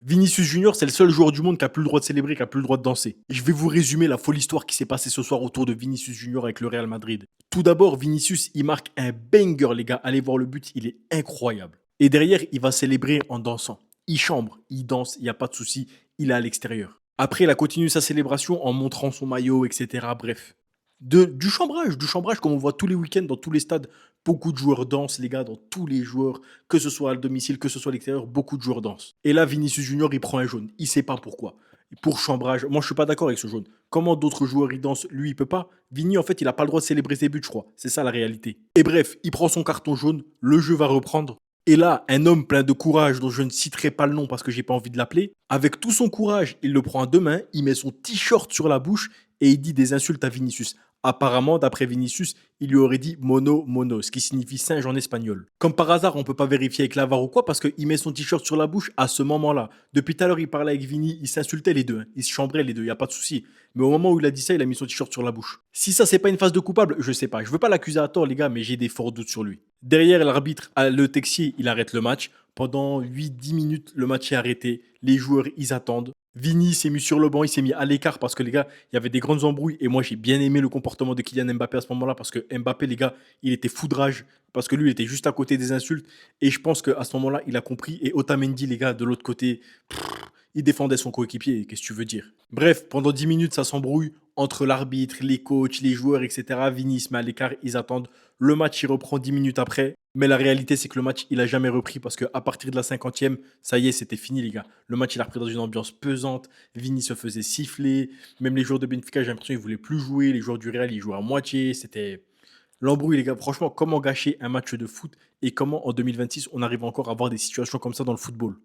Vinicius Junior, c'est le seul joueur du monde qui a plus le droit de célébrer, qui a plus le droit de danser. Et je vais vous résumer la folle histoire qui s'est passée ce soir autour de Vinicius Junior avec le Real Madrid. Tout d'abord, Vinicius, il marque un banger, les gars. Allez voir le but, il est incroyable. Et derrière, il va célébrer en dansant. Il chambre, il danse, il n'y a pas de souci, il est à l'extérieur. Après, il a continué sa célébration en montrant son maillot, etc. Bref. Du chambrage comme on voit tous les week-ends dans tous les stades. Beaucoup de joueurs dansent, les gars, dans tous les joueurs, que ce soit à domicile, que ce soit à l'extérieur, beaucoup de joueurs dansent. Et là, Vinicius Junior, il prend un jaune. Il sait pas pourquoi. Pour chambrage, moi je suis pas d'accord avec ce jaune. Comment d'autres joueurs ils dansent, lui il peut pas. Vini en fait il a pas le droit de célébrer ses buts, je crois. C'est ça la réalité. Et bref, il prend son carton jaune, le jeu va reprendre. Et là, un homme plein de courage, dont je ne citerai pas le nom parce que j'ai pas envie de l'appeler, avec tout son courage, il le prend à deux mains, il met son t-shirt sur la bouche et il dit des insultes à Vinicius. Apparemment, d'après Vinicius, il lui aurait dit mono, mono, ce qui signifie singe en espagnol. Comme par hasard, on peut pas vérifier avec l'avare ou quoi, parce qu'il met son t-shirt sur la bouche à ce moment-là. Depuis tout à l'heure, il parlait avec Vini, il s'insultait les deux, hein. Ils se chambraient les deux, y a pas de souci. Mais au moment où il a dit ça, il a mis son t-shirt sur la bouche. Si ça, c'est pas une phase de coupable, je sais pas. Je veux pas l'accuser à tort, les gars, mais j'ai des forts doutes sur lui. Derrière, l'arbitre, le Texier, il arrête le match. Pendant 8-10 minutes, le match est arrêté. Les joueurs, ils attendent. Vini s'est mis sur le banc, il s'est mis à l'écart parce que les gars, il y avait des grandes embrouilles. Et moi, j'ai bien aimé le comportement de Kylian Mbappé à ce moment-là parce que Mbappé, les gars, il était foudrage parce que lui, il était juste à côté des insultes. Et je pense qu'à ce moment-là, il a compris. Et Otamendi, les gars, de l'autre côté, il défendait son coéquipier. Qu'est-ce que tu veux dire? Bref, pendant 10 minutes, ça s'embrouille entre l'arbitre, les coachs, les joueurs, etc. Vini se met à l'écart, ils attendent. Le match, il reprend 10 minutes après. Mais la réalité, c'est que le match, il a jamais repris parce qu'à partir de la 50e, ça y est, c'était fini, les gars. Le match, il a repris dans une ambiance pesante. Vini se faisait siffler. Même les joueurs de Benfica, j'ai l'impression qu'ils voulaient plus jouer. Les joueurs du Real, ils jouaient à moitié. C'était l'embrouille, les gars. Franchement, comment gâcher un match de foot et comment en 2026, on arrive encore à avoir des situations comme ça dans le football?